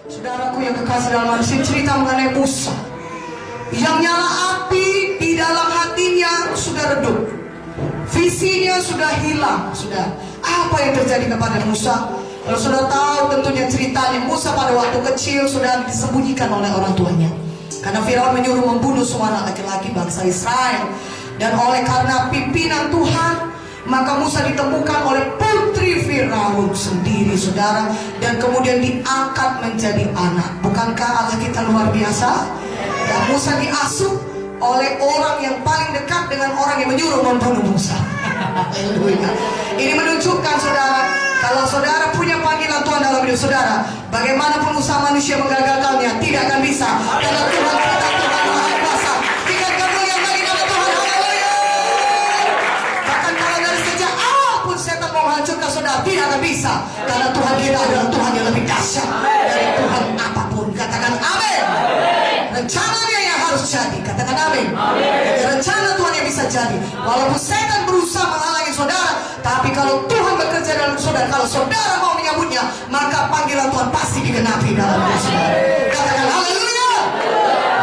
Saudaraku yang kekasih dalam Yesus, cerita mengenai Musa yang nyala api di dalam hatinya sudah redup, visinya sudah hilang. Sudah, apa yang terjadi kepada Musa? Kalau sudah tahu tentunya ceritanya, Musa pada waktu kecil sudah disembunyikan oleh orang tuanya karena Firaun menyuruh membunuh semua anak laki-laki bangsa Israel. Dan oleh karena pimpinan Tuhan, maka Musa ditemukan oleh putri Firaun sendiri, saudara, dan kemudian diangkat menjadi anak. Bukankah Allah kita luar biasa? Dan Musa diasuh oleh orang yang paling dekat dengan orang yang menyuruh membunuh Musa. Haleluya. Ini menunjukkan, saudara, kalau saudara punya panggilan Tuhan dalam hidup saudara, bagaimanapun usaha manusia menggagalkannya tidak akan bisa. Karena Tuhan kita, Tuhan Maha Kuasa. Tingkat kemuliaan bagi nama Tuhan. Haleluya. Bahkan kalau dari sejak awal pun setan mau menghancurkan saudara, tidak akan bisa. Karena Tuhan kita adalah Tuhan yang lebih dahsyat dari Tuhan apapun. Katakan amin. Rencananya yang harus jadi, katakan amin. Rencana Tuhan yang bisa jadi. Walaupun setan berusaha menghalangi saudara, tapi kalau Tuhan bekerja dalam saudara, kalau saudara mau menyambutnya, maka panggilan Tuhan pasti digenapi dalam hidup saudara. Katakan haleluya.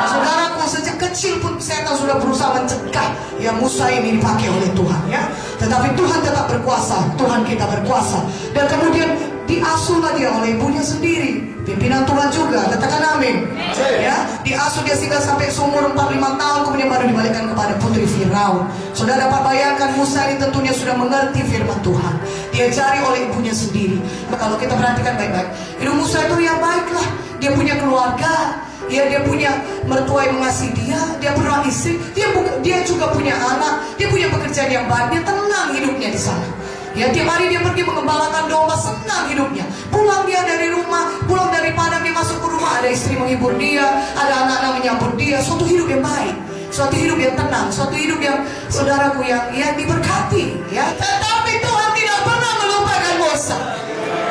Saudaraku, sejak kecil pun setan sudah berusaha mencegah ya Musa ini dipakai oleh Tuhan, ya. Tetapi Tuhan tetap berkuasa, Tuhan kita berkuasa. Dan kemudian diasuhlah dia oleh ibunya sendiri, pimpinan Tuhan juga, katakan amin. Ya, diasuh dia sehingga sampai seumur 45 tahun, kemudian baru dibalikan kepada putri Firaun. Saudara dapat bayangkan, Musa ini tentunya sudah mengerti firman Tuhan, diajari oleh ibunya sendiri. Nah, kalau kita perhatikan baik-baik, hidup Musa itu yang baiklah. Dia punya keluarga, ya, dia punya mertua yang mengasihi dia punya istri, dia juga punya anak, dia punya pekerjaan yang baik, dia tenang hidupnya di sana. Ya, tiap hari dia pergi mengembalakan domba, senang hidupnya. Pulang dia dari rumah, pulang dari padang, dia masuk ke rumah, ada istri menghibur dia, ada anak-anak menyambut dia. Suatu hidup yang baik, suatu hidup yang tenang, suatu hidup yang, saudaraku, yang diberkati, ya. Tetapi Tuhan tidak pernah melupakan Musa.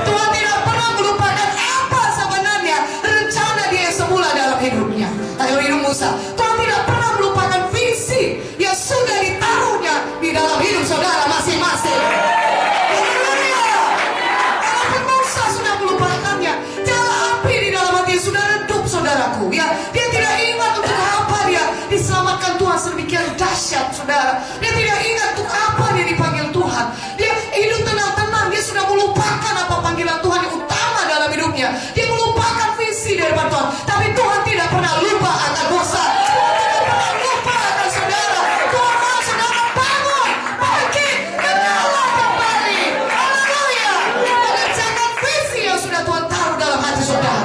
Tuhan tidak pernah melupakan apa sebenarnya rencana dia semula dalam hidupnya, dalam hidup Musa. Tuhan tidak pernah melupakan visi yang sudah ditaruhnya di dalam hidup saudara masing-masing. Saudaraku, ya, dia tidak ingat untuk apa dia diselamatkan Tuhan sedemikian dahsyat, saudara. Dia tidak ingat untuk apa dia dipanggil Tuhan. Dia hidup tenang-tenang, dia sudah melupakan apa panggilan Tuhan yang utama dalam hidupnya. Dia melupakan visi daripada Tuhan. Tapi Tuhan tidak pernah lupa akan Musa. Tuhan tidak pernah lupa akan saudara. Tuhan mau saudara bangun, bangkit, menyala kembali. Haleluya. Mengerjakan visi yang sudah Tuhan taruh dalam hati saudara.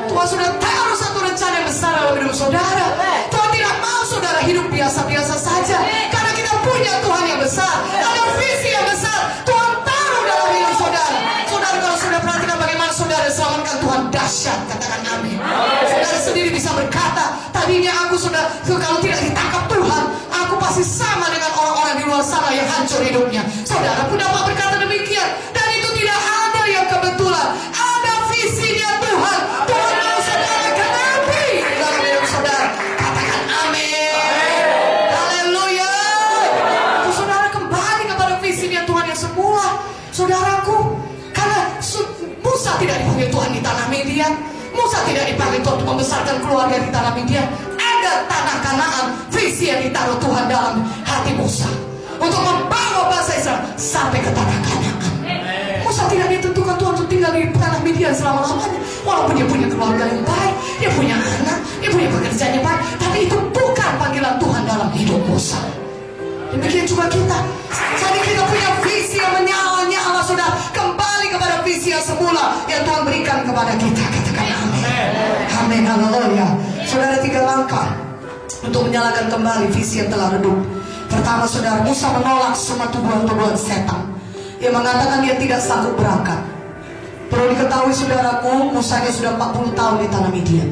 Tuhan sudah taruh satu rencana yang besar dalam hidup saudara. Tuhan tidak mau saudara hidup biasa-biasa saja, karena kita punya Tuhan yang besar, ada visi yang besar Tuhan taruh dalam hidup saudara. Saudara, kalau sudah perhatikan bagaimana saudara diselamatkan Tuhan, dahsyat, katakan amin. Saudara sendiri bisa berkata, tadinya aku sudah, kalau tidak ditangkap Tuhan, aku pasti sama dengan orang-orang di luar sana yang hancur hidupnya. Saudara pun dapat berkata demikian. Dan itu tidak ada yang kebetulan, ada visinya Tuhan. Tuhan mau saudara genapi dalam hidup saudara. Katakan amin. Haleluya. Saudara kembali kepada visinya Tuhan yang semula, saudaraku. Karena Musa tidak dipanggil Tuhan di tanah Midian, Musa tidak dipanggil Tuhan untuk membesarkan keluarga di tanah Midian. Ada tanah Kanaan, visi yang ditaruh Tuhan dalam hati Musa untuk membawa bangsa Israel sampai ke tanah Kanaan. Musa tidak ditentukan Tuhan untuk tinggal di tanah Midian selama-lamanya. Walaupun dia punya keluarga yang baik, dia punya anak, dia punya pekerjaan yang baik, tapi itu bukan panggilan Tuhan dalam hidup Musa. Demikian juga kita. Jadi kita punya visi yang menyala-nyala, sudah kembali kepada visi yang semula yang Tuhan berikan kepada kita. Katakan amin. Amin, haleluya. Saudara, 3 langkah untuk menyalakan kembali visi yang telah redup. Pertama, saudara, Musa menolak semua tuduhan-tuduhan setan yang mengatakan dia tidak sanggup berangkat. Perlu diketahui saudaraku, Musanya sudah 40 tahun di tanah Midian.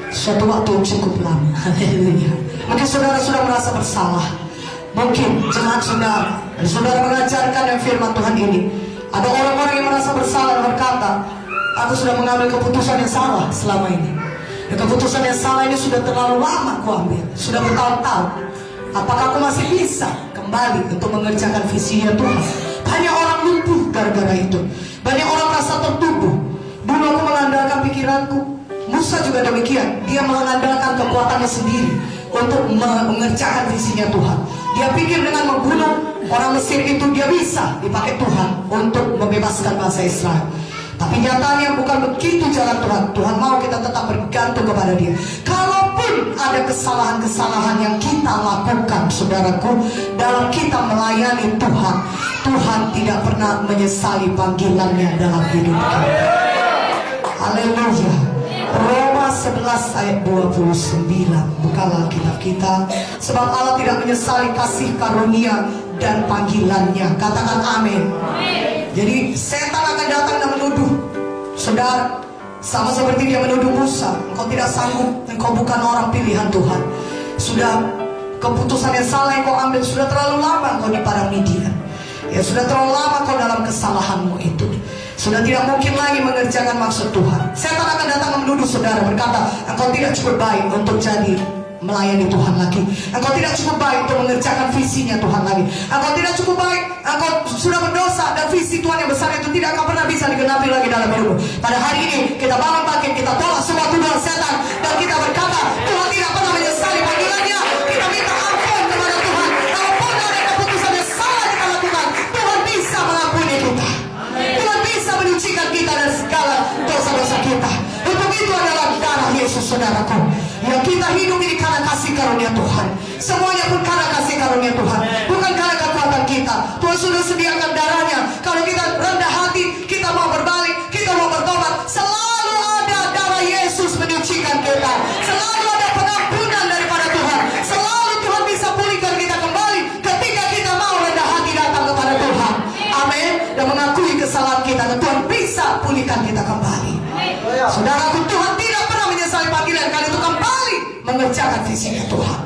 Suatu waktu cukup lama. Haleluya. Mungkin saudara sudah merasa bersalah. Mungkin jemaat saudara, dan saudara mengajarkan yang firman Tuhan ini. Ada orang-orang yang merasa bersalah dan berkata, aku sudah mengambil keputusan yang salah selama ini. Dan keputusan yang salah ini sudah terlalu lama aku ambil, sudah bertahun-tahun. Apakah aku masih bisa kembali untuk mengerjakan visinya Tuhan? Banyak orang lumpuh gara-gara itu. Banyak orang merasa tertuduh. Dulu dulu aku mengandalkan pikiranku. Musa juga demikian. Dia mengandalkan kekuatannya sendiri untuk mengerjakan visinya Tuhan. Dia pikir dengan membunuh orang Mesir itu dia bisa dipakai Tuhan untuk membebaskan bangsa Israel. Tapi nyatanya bukan begitu jalan Tuhan. Tuhan mau kita tetap bergantung kepada Dia. Kalaupun ada kesalahan-kesalahan yang kita lakukan, saudaraku, dalam kita melayani Tuhan, Tuhan tidak pernah menyesali panggilannya dalam hidup kita. Haleluya. Roma 11 ayat 29. Bukalah kitab kita. Sebab Allah tidak menyesali kasih karunia dan panggilannya. Katakan amin. Jadi setan akan datang dan menuduh saudara, sama seperti dia menuduh Musa. Engkau tidak sanggup, engkau bukan orang pilihan Tuhan. Sudah keputusan yang salah yang kau ambil. Sudah terlalu lama engkau di padang Midian. Ya, sudah terlalu lama kau dalam kesalahanmu itu. Sudah tidak mungkin lagi mengerjakan maksud Tuhan. Setan akan datang dan menuduh saudara, berkata, engkau tidak cukup baik untuk jadi melayani Tuhan lagi. Engkau tidak cukup baik untuk mengerjakan visinya Tuhan lagi. Engkau tidak cukup baik, engkau sudah berdosa, dan visi Tuhan yang besar itu tidak akan pernah bisa digenapi lagi dalam hidupmu. Pada hari ini kita bangun bangkit, kita tolak semua tuduhan setan, dan kita berkata, Tuhan tidak pernah menyesali panggilannya. Kita minta ampun kepada Tuhan. Kalaupun ada keputusan yang salah kita lakukan, Tuhan bisa mengampuni kita. Tuhan bisa menyucikan kita dari segala dosa-dosa kita. Untuk itu adalah darah Yesus, saudaraku. Yang kita hidup ini karena kasih karunia Tuhan. Semuanya pun karena kasih karunia Tuhan, bukan karena kekuatan kita. Tuhan sudah sediakan darahnya. Kalau kita rendah hati, kita mau berbalik, kita mau bertobat, selalu ada darah Yesus menyucikan kita. Selalu ada pengampunan daripada Tuhan. Selalu Tuhan bisa pulihkan kita kembali ketika kita mau rendah hati datang kepada Tuhan. Amin. Dan mengakui kesalahan kita, dan Tuhan bisa pulihkan kita kembali. Saudaraku, Tuhan tidak pernah menyesali panggilan kalian untuk kembali mengerjakan visinya Tuhan.